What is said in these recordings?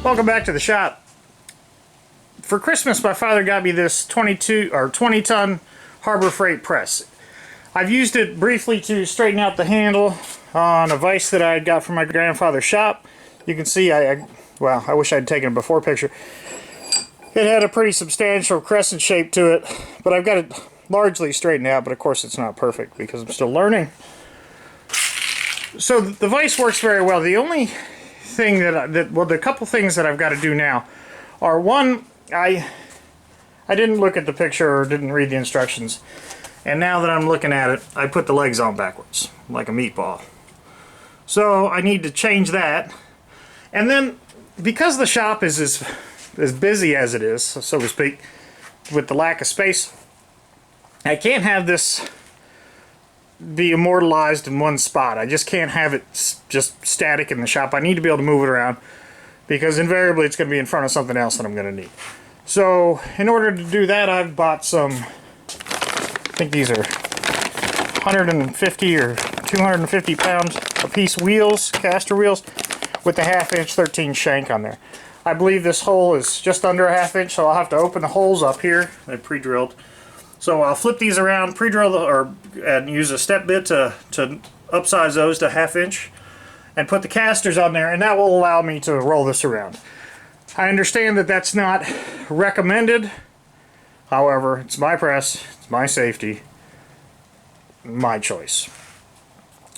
Welcome back to the shop. For Christmas, my father got me this 20-ton Harbor Freight press. I've used it briefly to straighten out the handle on a vise that I got from my grandfather's shop. You can see, I wish I'd taken a before picture. It had a pretty substantial crescent shape to it, but I've got it largely straightened out, but of course it's not perfect because I'm still learning. So the vise works very well. The only thing the couple things that I've got to do now are, one, I didn't look at the picture or didn't read the instructions, and now that I'm looking at it, I put the legs on backwards like a meatball. So I need to change that. And then, because the shop is as busy as it is, so to speak, with the lack of space, I can't have this be immortalized in one spot. I just can't have it just static in the shop. I need to be able to move it around, because invariably it's going to be in front of something else that I'm going to need. So in order to do that, I've bought some, I think these are 150 or 250 pounds a piece wheels, caster wheels, with the 1/2 inch 13 shank on there. I believe this hole is just under a 1/2 inch, so I'll have to open the holes up here. They're pre-drilled. So I'll flip these around, pre-drill and use a step bit to upsize those to 1/2 inch, and put the casters on there, and that will allow me to roll this around. I understand that that's not recommended. However, it's my press, it's my safety, my choice.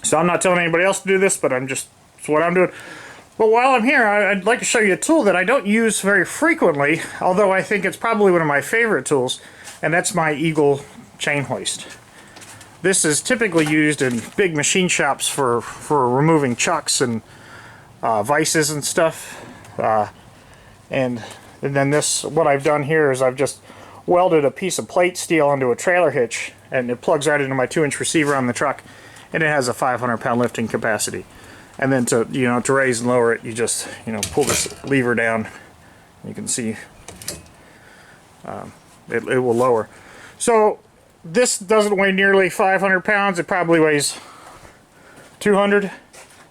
So I'm not telling anybody else to do this, but it's what I'm doing. But while I'm here, I'd like to show you a tool that I don't use very frequently, although I think it's probably one of my favorite tools, and that's my Eagle chain hoist. This is typically used in big machine shops for removing chucks and vices and stuff. And then what I've done here is I've just welded a piece of plate steel onto a trailer hitch, and it plugs right into my 2-inch receiver on the truck, and it has a 500-pound lifting capacity. And then to raise and lower it, you just pull this lever down. You can see it will lower. So this doesn't weigh nearly 500 pounds. It probably weighs 200,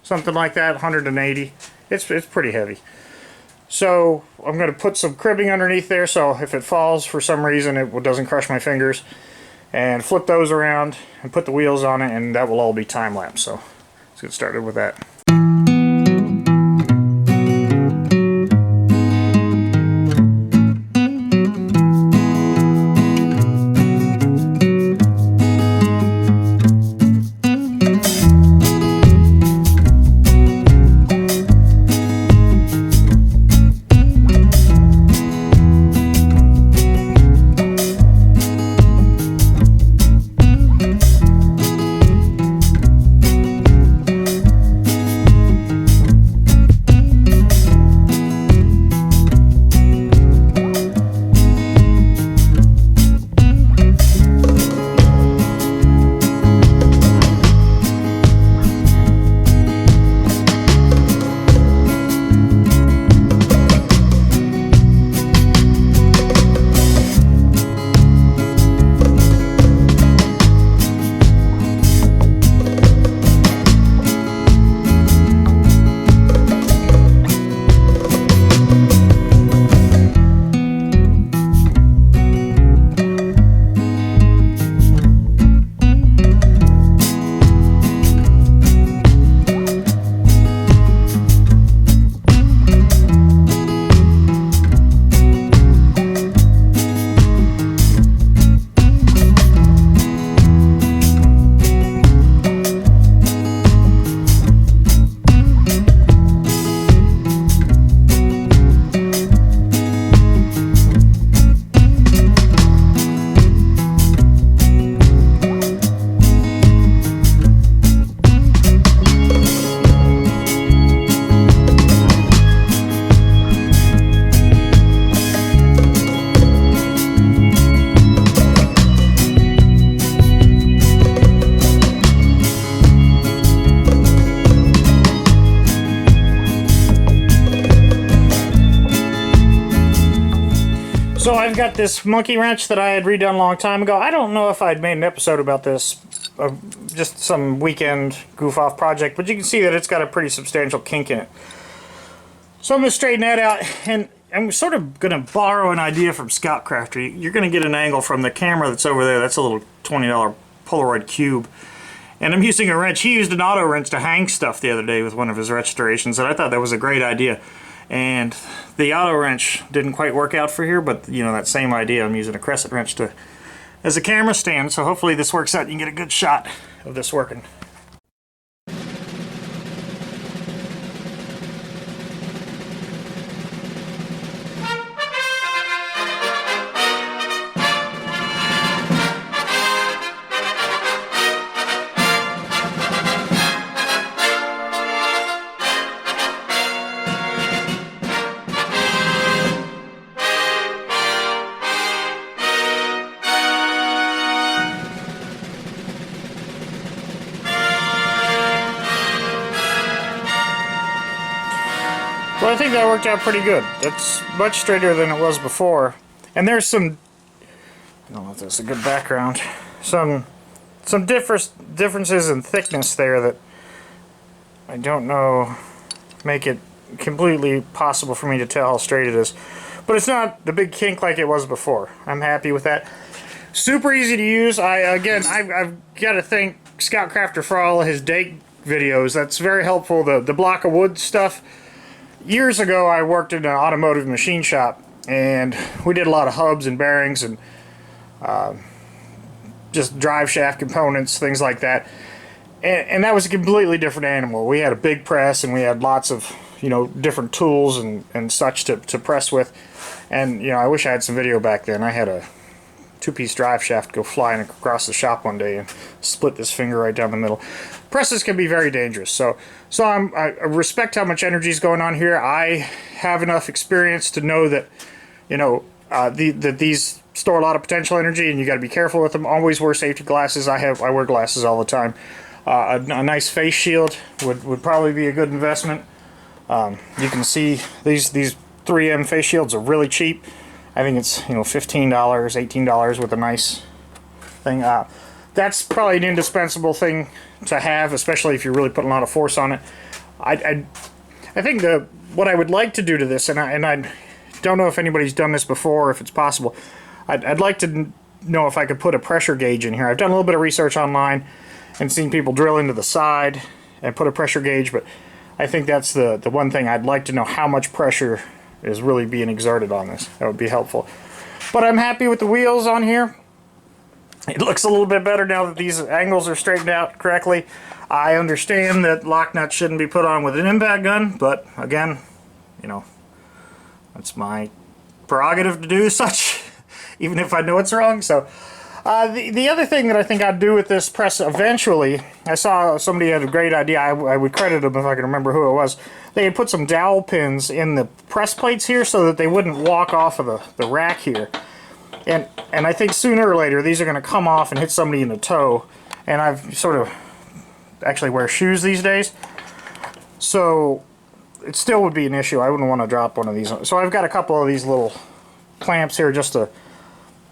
something like that, 180. It's pretty heavy. So I'm going to put some cribbing underneath there, so if it falls for some reason, it doesn't crush my fingers. And flip those around and put the wheels on it, and that will all be time-lapse. So let's get started with that. So I've got this monkey wrench that I had redone a long time ago. I don't know if I'd made an episode about this, just some weekend goof-off project, but you can see that it's got a pretty substantial kink in it. So I'm going to straighten that out, and I'm sort of going to borrow an idea from Scout Crafter. You're going to get an angle from the camera that's over there. That's a little $20 Polaroid cube. And I'm using a wrench. He used an auto wrench to hang stuff the other day with one of his restorations, and I thought that was a great idea. And the auto wrench didn't quite work out for here, but you know, that same idea. I'm using a crescent wrench as a camera stand, so hopefully this works out and you can get a good shot of this working. Well, I think that worked out pretty good. That's much straighter than it was before. And there's some, I don't know if that's a good background, some differences in thickness there that I don't know make it completely possible for me to tell how straight it is. But it's not the big kink like it was before. I'm happy with that. Super easy to use. I've got to thank Scout Crafter for all of his date videos. That's very helpful. The block of wood stuff. Years ago, I worked in an automotive machine shop, and we did a lot of hubs and bearings and just drive shaft components, things like that. And that was a completely different animal. We had a big press, and we had lots of, you know, different tools and such to press with. And, you know, I wish I had some video back then. I had a two-piece drive shaft go flying across the shop one day and split this finger right down the middle. Presses can be very dangerous, so I respect how much energy is going on here. I have enough experience to know that, you know, that these store a lot of potential energy, and you got to be careful with them. Always wear safety glasses. I wear glasses all the time. A nice face shield would probably be a good investment. You can see these 3M face shields are really cheap. I think it's, you know, $15, $18 with a nice thing. That's probably an indispensable thing to have, especially if you're really putting a lot of force on it. I think what I would like to do to this, and I don't know if anybody's done this before, or if it's possible. I'd like to know if I could put a pressure gauge in here. I've done a little bit of research online and seen people drill into the side and put a pressure gauge, but I think that's the one thing I'd like to know, how much pressure is really being exerted on this. That would be helpful. But I'm happy with the wheels on here. It looks a little bit better now that these angles are straightened out correctly. I understand that lock nuts shouldn't be put on with an impact gun, but again, you know, that's my prerogative to do such, even if I know it's wrong. So the other thing that I think I'd do with this press eventually, I saw somebody had a great idea. I would credit them if I can remember who it was. They had put some dowel pins in the press plates here so that they wouldn't walk off of the rack here. And I think sooner or later these are going to come off and hit somebody in the toe. And I've sort of actually wear shoes these days, so it still would be an issue. I wouldn't want to drop one of these. So I've got a couple of these little clamps here just to,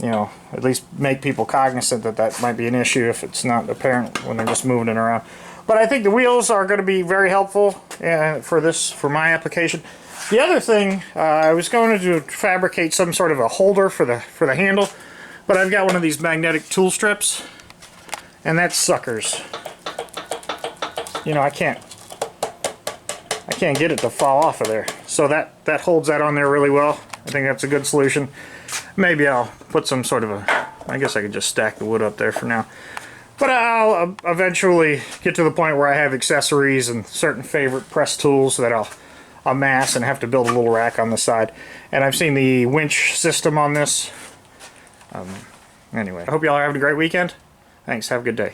you know, at least make people cognizant that that might be an issue if it's not apparent when they're just moving it around. But I think the wheels are going to be very helpful for my application. The other thing, I was going to fabricate some sort of a holder for the handle, but I've got one of these magnetic tool strips, and that sucker's, you know, I can't get it to fall off of there. So that holds that on there really well. I think that's a good solution. Maybe I'll put some sort of I guess I could just stack the wood up there for now. But I'll eventually get to the point where I have accessories and certain favorite press tools that I'll amass and have to build a little rack on the side. And I've seen the winch system on this. Anyway, I hope y'all are having a great weekend. Thanks, have a good day.